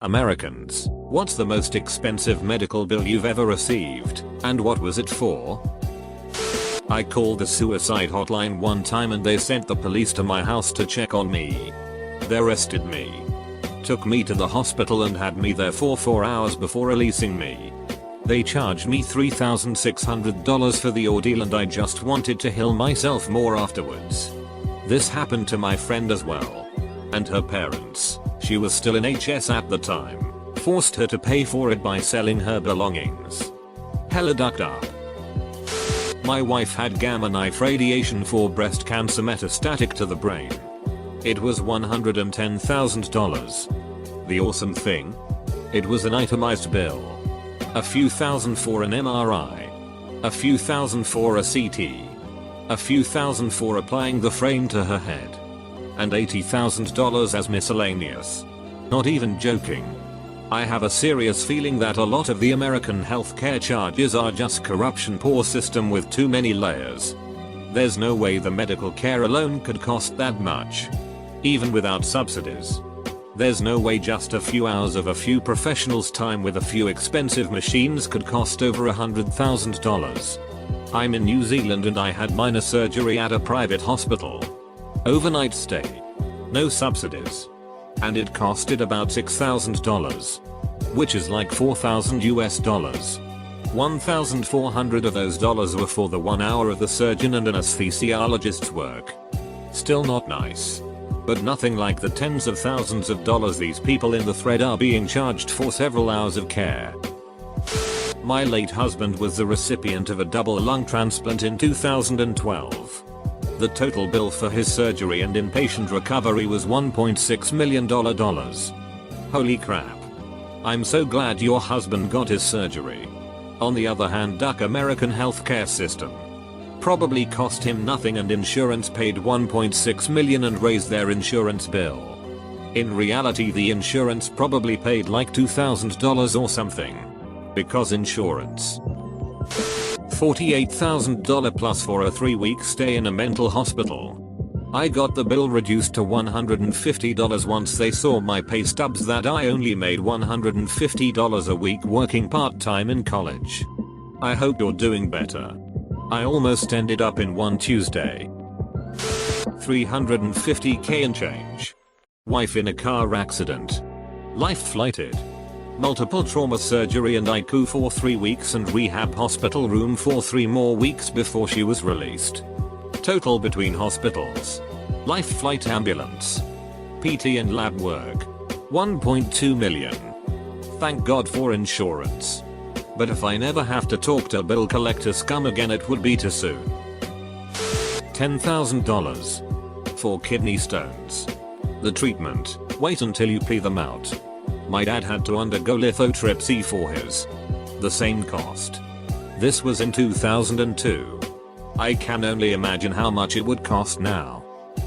Americans, what's the most expensive medical bill you've ever received, and what was it for? I called the suicide hotline one time and they sent the police to my house to check on me. They arrested me, took me to the hospital and had me there for 4 hours before releasing me. They charged me $3,600 for the ordeal and I just wanted to heal myself more afterwards. This happened to my friend as well. And her parents, she was still in HS at the time, forced her to pay for it by selling her belongings. Hella ducked up. My wife had gamma knife radiation for breast cancer metastatic to the brain. It was $110,000. The awesome thing? It was an itemized bill. A few thousand for an MRI. A few thousand for a CT. A few thousand for applying the frame to her head. And $80,000 as miscellaneous. Not even joking. I have a serious feeling that a lot of the American healthcare charges are just corruption, poor system with too many layers. There's no way the medical care alone could cost that much. Even without subsidies. There's no way just a few hours of a few professionals' time with a few expensive machines could cost over $100,000. I'm in New Zealand and I had minor surgery at a private hospital. Overnight stay. No subsidies. And it costed about $6,000. Which is like $4,000 US. 1,400 of those dollars were for the 1 hour of the surgeon and anesthesiologist's work. Still not nice. But nothing like the tens of thousands of dollars these people in the thread are being charged for several hours of care. My late husband was the recipient of a double lung transplant in 2012. The total bill for his surgery and inpatient recovery was $1.6 million. Holy crap. I'm so glad your husband got his surgery. On the other hand, duck American healthcare system. Probably cost him nothing and insurance paid $1.6 million and raised their insurance bill. In reality the insurance probably paid like $2,000 or something. Because insurance. $48,000 plus for a 3-week stay in a mental hospital. I got the bill reduced to $150 once they saw my pay stubs that I only made $150 a week working part-time in college. I hope you're doing better. I almost ended up in one Tuesday. $350k and change. Wife in a car accident. Life flighted. Multiple trauma surgery and ICU for 3 weeks and rehab hospital room for 3 more weeks before she was released. Total between hospitals. Life flight ambulance. PT and lab work. $1.2 million. Thank God for insurance. But if I never have to talk to bill collector scum again it would be too soon. $10,000. For kidney stones. The treatment, wait until you pee them out. My dad had to undergo lithotripsy for his. The same cost. This was in 2002. I can only imagine how much it would cost now.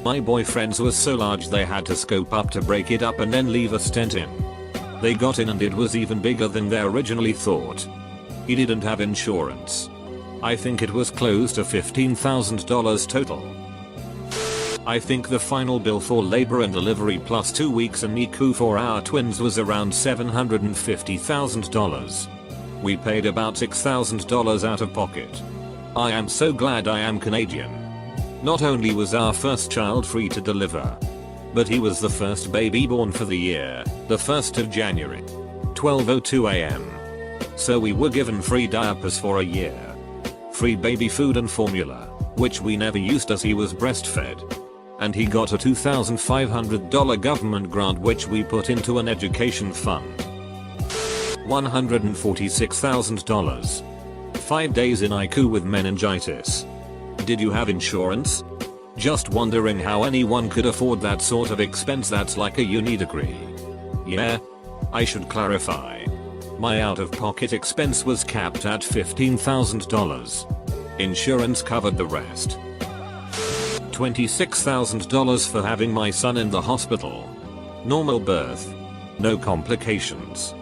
My boyfriend's was so large they had to scope up to break it up and then leave a stent in. They got in and it was even bigger than they originally thought. He didn't have insurance. I think it was close to $15,000 total. I think the final bill for labor and delivery plus 2 weeks in NICU for our twins was around $750,000. We paid about $6,000 out of pocket. I am so glad I am Canadian. Not only was our first child free to deliver, but he was the first baby born for the year, the 1st of January. 12:02 AM. So we were given free diapers for a year. Free baby food and formula, which we never used as he was breastfed. And he got a $2,500 government grant which we put into an education fund. $146,000. 5 days in ICU with meningitis. Did you have insurance? Just wondering how anyone could afford that sort of expense. That's like a uni degree. Yeah? I should clarify. My out-of-pocket expense was capped at $15,000. Insurance covered the rest. $26,000 for having my son in the hospital. Normal birth. No complications.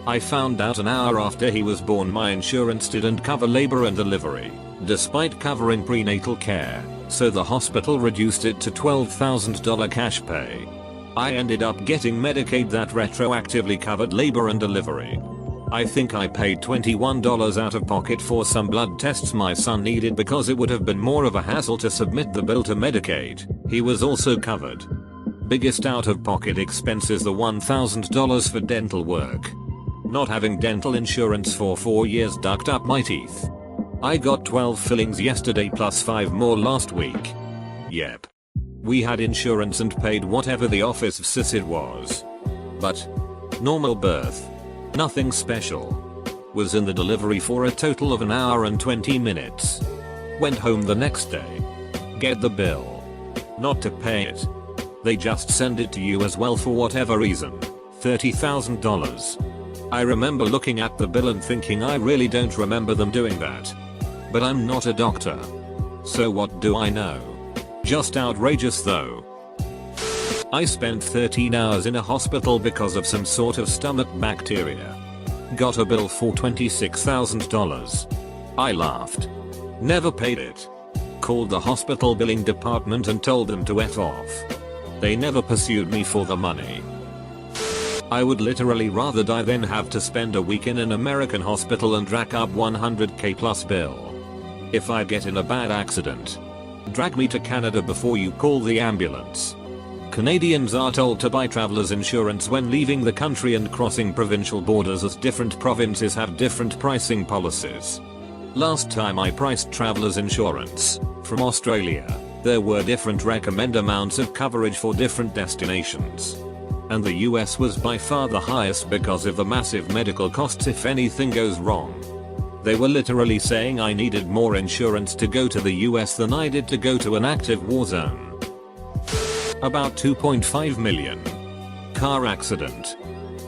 I found out an hour after he was born my insurance didn't cover labor and delivery, despite covering prenatal care, so the hospital reduced it to $12,000 cash pay. I ended up getting Medicaid that retroactively covered labor and delivery. I think I paid $21 out of pocket for some blood tests my son needed because it would have been more of a hassle to submit the bill to Medicaid. He was also covered. Biggest out of pocket expense is the $1,000 for dental work. Not having dental insurance for 4 years ducked up my teeth. I got 12 fillings yesterday plus 5 more last week. Yep. We had insurance and paid whatever the office says it was. But normal birth. Nothing special. Was in the delivery for a total of 1 hour and 20 minutes. Went home the next day. Get the bill. Not to pay it. They just send it to you as well for whatever reason. $30,000. I remember looking at the bill and thinking I really don't remember them doing that. But I'm not a doctor. So what do I know? Just outrageous though. I spent 13 hours in a hospital because of some sort of stomach bacteria. Got a bill for $26,000. I laughed. Never paid it. Called the hospital billing department and told them to F off. They never pursued me for the money. I would literally rather die than have to spend a week in an American hospital and rack up $100k plus bill. If I get in a bad accident, drag me to Canada before you call the ambulance. Canadians are told to buy travelers insurance when leaving the country and crossing provincial borders as different provinces have different pricing policies. Last time I priced travelers insurance from Australia, there were different recommend amounts of coverage for different destinations. And the US was by far the highest because of the massive medical costs if anything goes wrong. They were literally saying I needed more insurance to go to the US than I did to go to an active war zone. About 2.5 million. Car accident.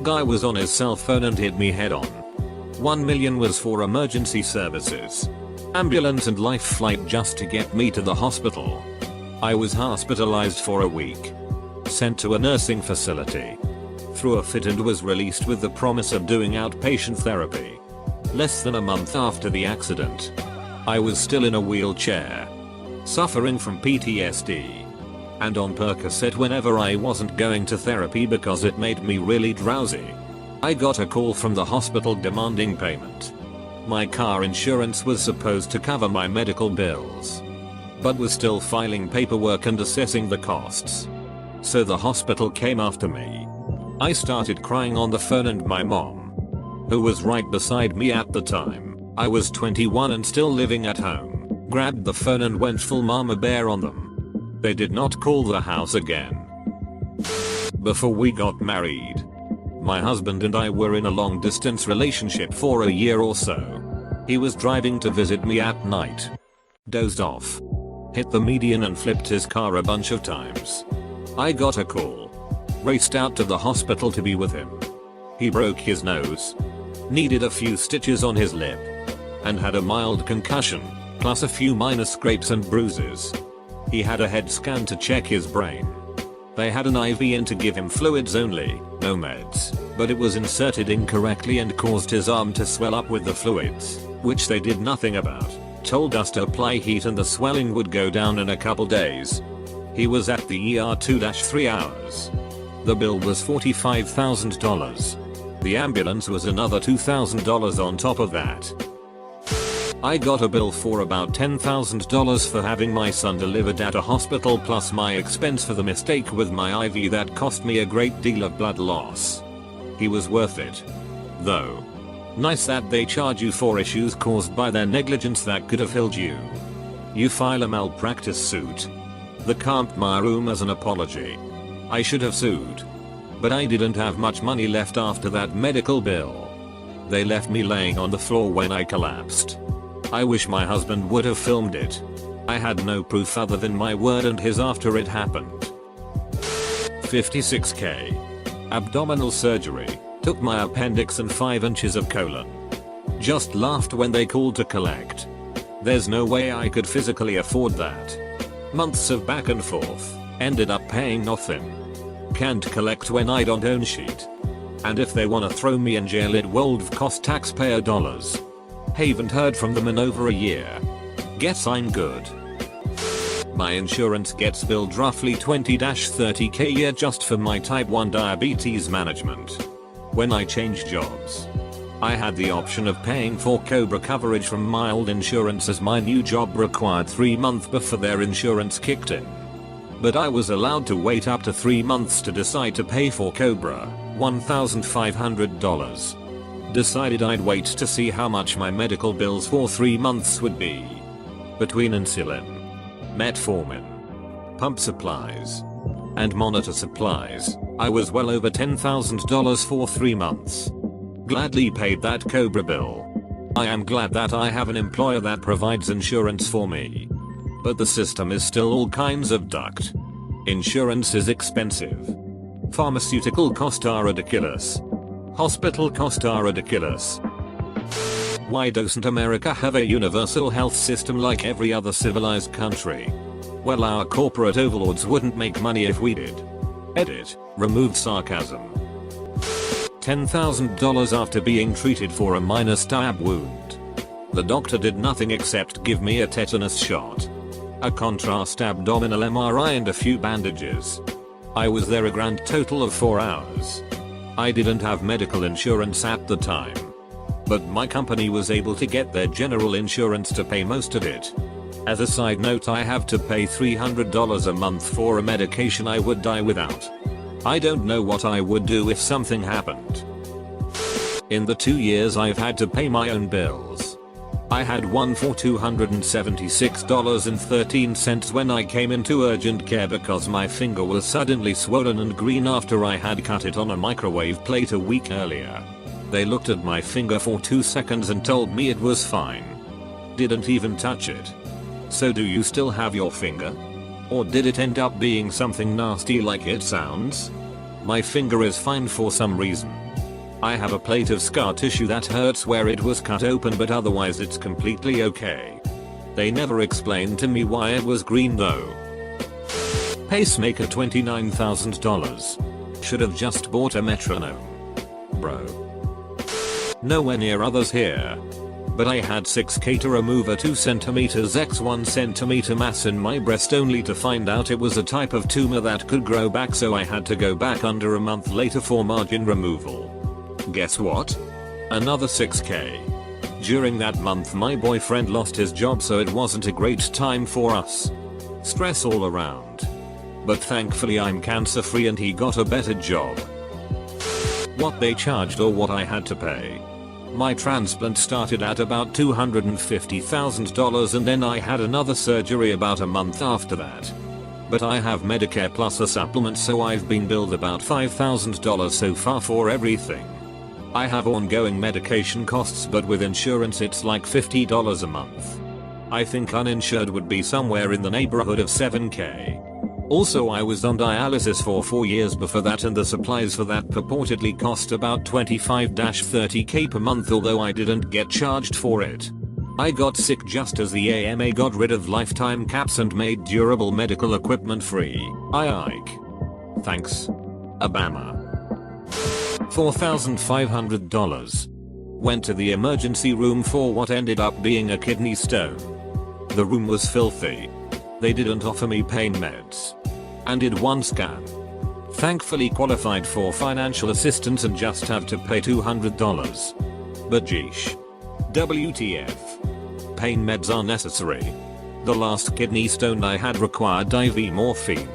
Guy was on his cell phone and hit me head on. 1 million was for emergency services. Ambulance and life flight just to get me to the hospital. I was hospitalized for a week. Sent to a nursing facility. Threw a fit and was released with the promise of doing outpatient therapy. Less than a month after the accident, I was still in a wheelchair. Suffering from PTSD. And on Percocet whenever I wasn't going to therapy because it made me really drowsy. I got a call from the hospital demanding payment. My car insurance was supposed to cover my medical bills, but was still filing paperwork and assessing the costs. So the hospital came after me. I started crying on the phone and my mom, who was right beside me at the time, I was 21 and still living at home, grabbed the phone and went full mama bear on them. They did not call the house again. Before we got married, my husband and I were in a long distance relationship for a year or so. He was driving to visit me at night. Dozed off. Hit the median and flipped his car a bunch of times. I got a call. Raced out to the hospital to be with him. He broke his nose. Needed a few stitches on his lip. And had a mild concussion, plus a few minor scrapes and bruises. He had a head scan to check his brain. They had an IV in to give him fluids only, no meds, but it was inserted incorrectly and caused his arm to swell up with the fluids, which they did nothing about. Told us to apply heat and the swelling would go down in a couple days. He was at the ER 2-3 hours. The bill was $45,000. The ambulance was another $2,000 on top of that. I got a bill for about $10,000 for having my son delivered at a hospital plus my expense for the mistake with my IV that cost me a great deal of blood loss. He was worth it. Though. Nice that they charge you for issues caused by their negligence that could have killed you. You file a malpractice suit. The can't my room as an apology. I should have sued. But I didn't have much money left after that medical bill. They left me laying on the floor when I collapsed. I wish my husband would have filmed it. I had no proof other than my word and his after it happened. 56k. Abdominal surgery. Took my appendix and 5 inches of colon. Just laughed when they called to collect. There's no way I could physically afford that. Months of back and forth. Ended up paying nothing. Can't collect when I don't own shit. And if they wanna throw me in jail it would cost taxpayer dollars. Haven't heard from them in over a year. Guess I'm good. My insurance gets billed roughly 20-30k a year just for my type 1 diabetes management. When I changed jobs, I had the option of paying for COBRA coverage from mild insurance as my new job required 3 months before their insurance kicked in. But I was allowed to wait up to 3 months to decide to pay for COBRA, $1,500. Decided I'd wait to see how much my medical bills for 3 months would be. Between insulin, metformin, pump supplies, and monitor supplies, I was well over $10,000 for 3 months. Gladly paid that COBRA bill. I am glad that I have an employer that provides insurance for me. But the system is still all kinds of ducked. Insurance is expensive. Pharmaceutical costs are ridiculous. Hospital costs are ridiculous. Why doesn't America have a universal health system like every other civilized country? Well, our corporate overlords wouldn't make money if we did. Edit. Remove sarcasm. $10,000 after being treated for a minor stab wound. The doctor did nothing except give me a tetanus shot, a contrast abdominal MRI and a few bandages. I was there a grand total of 4 hours. I didn't have medical insurance at the time, but my company was able to get their general insurance to pay most of it. As a side note, I have to pay $300 a month for a medication I would die without. I don't know what I would do if something happened. In the 2 years I've had to pay my own bills, I had one for $276.13 when I came into urgent care because my finger was suddenly swollen and green after I had cut it on a microwave plate a week earlier. They looked at my finger for 2 seconds and told me it was fine. Didn't even touch it. So do you still have your finger? Or did it end up being something nasty like it sounds? My finger is fine for some reason. I have a plate of scar tissue that hurts where it was cut open, but otherwise it's completely okay. They never explained to me why it was green though. Pacemaker $29,000. Should have just bought a metronome. Bro. Nowhere near others here. But I had 6k to remove a 2 cm x 1 cm mass in my breast only to find out it was a type of tumor that could grow back, so I had to go back under a month later for margin removal. Guess what? Another 6k. During that month my boyfriend lost his job, so it wasn't a great time for us. Stress all around. But thankfully I'm cancer free and he got a better job. What they charged or what I had to pay. My transplant started at about $250,000 and then I had another surgery about a month after that. But I have Medicare plus a supplement, so I've been billed about $5,000 so far for everything. I have ongoing medication costs, but with insurance it's like $50 a month. I think uninsured would be somewhere in the neighborhood of 7k. Also, I was on dialysis for 4 years before that, and the supplies for that purportedly cost about 25-30k per month, although I didn't get charged for it. I got sick just as the AMA got rid of lifetime caps and made durable medical equipment free. Ike. Thanks, Obama. $4,500. Went to the emergency room for what ended up being a kidney stone. The room was filthy. They didn't offer me pain meds. And did one scan. Thankfully qualified for financial assistance and just have to pay $200. But geesh. WTF. Pain meds are necessary. The last kidney stone I had required IV morphine.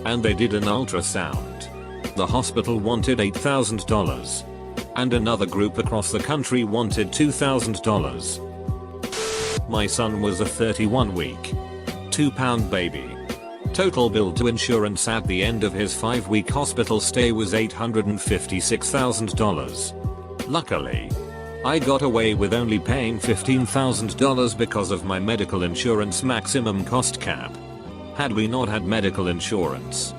And they did an ultrasound. The hospital wanted $8,000. And another group across the country wanted $2,000. My son was a 31-week, 2-pound baby. Total bill to insurance at the end of his 5-week hospital stay was $856,000. Luckily, I got away with only paying $15,000 because of my medical insurance maximum cost cap. Had we not had medical insurance,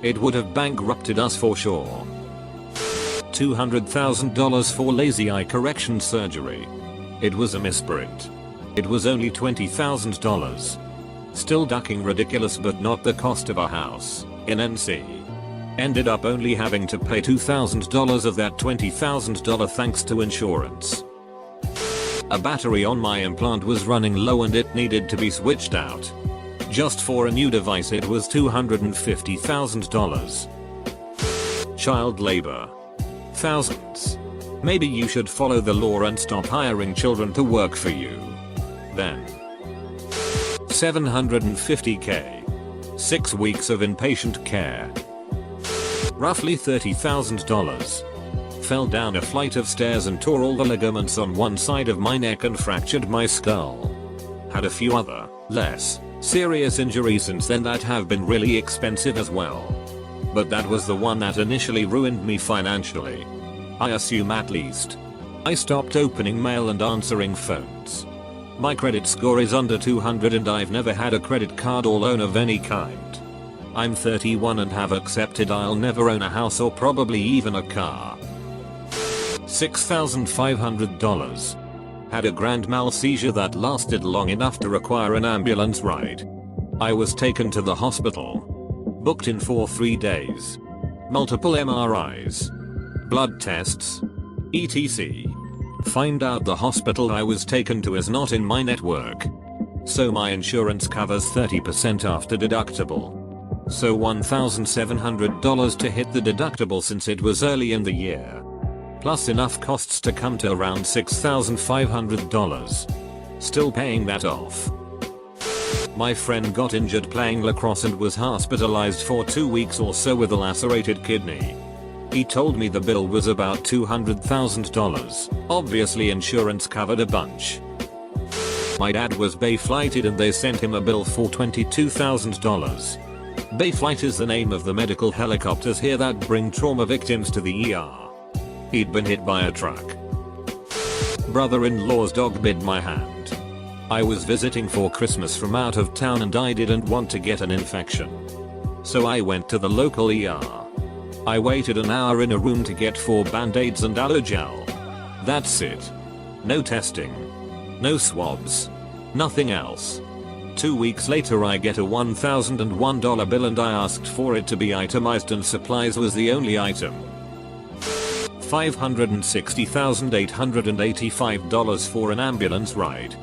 it would have bankrupted us for sure. $200,000 for lazy eye correction surgery. It was a misprint. It was only $20,000. Still ducking ridiculous, but not the cost of a house in NC. Ended up only having to pay $2,000 of that $20,000 thanks to insurance. A battery on my implant was running low and it needed to be switched out. Just for a new device it was $250,000. Child labor. Thousands. Maybe you should follow the law and stop hiring children to work for you. Then. $750K. 6 weeks of inpatient care. Roughly $30,000. Fell down a flight of stairs and tore all the ligaments on one side of my neck and fractured my skull. Had a few other, less serious injuries since then that have been really expensive as well. But that was the one that initially ruined me financially. I assume at least. I stopped opening mail and answering phones. My credit score is under 200 and I've never had a credit card or loan of any kind. I'm 31 and have accepted I'll never own a house or probably even a car. $6,500. Had a grand mal seizure that lasted long enough to require an ambulance ride. I was taken to the hospital. Booked in for 3 days. Multiple MRIs. Blood tests. etc. Find out the hospital I was taken to is not in my network. So my insurance covers 30% after deductible. So $1,700 to hit the deductible since it was early in the year. Plus enough costs to come to around $6,500. Still paying that off. My friend got injured playing lacrosse and was hospitalized for 2 weeks or so with a lacerated kidney. He told me the bill was about $200,000. Obviously insurance covered a bunch. My dad was Bay flighted and they sent him a bill for $22,000. Bay flight is the name of the medical helicopters here that bring trauma victims to the ER. He'd been hit by a truck. Brother-in-law's dog bit my hand. I was visiting for Christmas from out of town and I didn't want to get an infection. So I went to the local ER. I waited an hour in a room to get 4 band-aids and Allogel. That's it. No testing. No swabs. Nothing else. 2 weeks later I get a $1,001 bill and I asked for it to be itemized and supplies was the only item. $560,885 for an ambulance ride.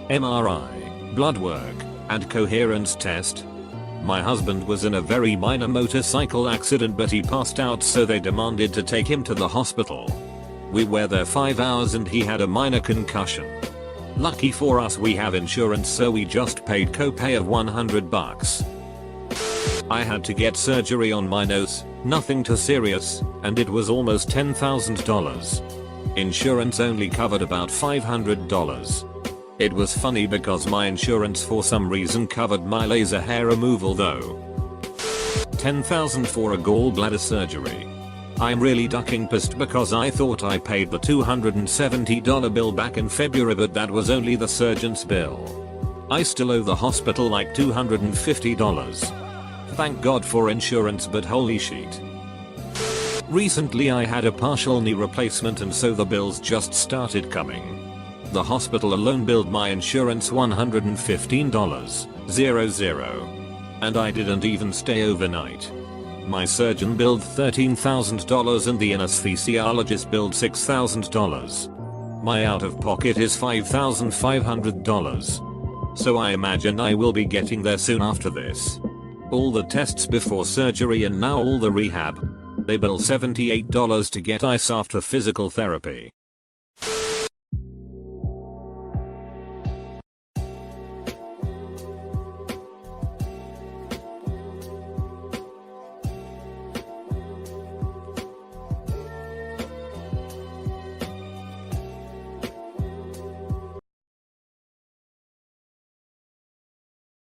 MRI, blood work, and coherence test. My husband was in a very minor motorcycle accident but he passed out so they demanded to take him to the hospital. We were there 5 hours and he had a minor concussion. Lucky for us we have insurance so we just paid copay of $100. I had to get surgery on my nose, nothing too serious, and it was almost $10,000. Insurance only covered about $500. It was funny because my insurance for some reason covered my laser hair removal though. $10,000 for a gallbladder surgery. I'm really ducking pissed because I thought I paid the $270 bill back in February but that was only the surgeon's bill. I still owe the hospital like $250. Thank God for insurance but holy shit. Recently I had a partial knee replacement and so the bills just started coming. The hospital alone billed my insurance $115.00. And I didn't even stay overnight. My surgeon billed $13,000 and the anesthesiologist billed $6,000. My out of pocket is $5,500. So I imagine I will be getting there soon after this. All the tests before surgery and now all the rehab. They bill $78 to get ice after physical therapy.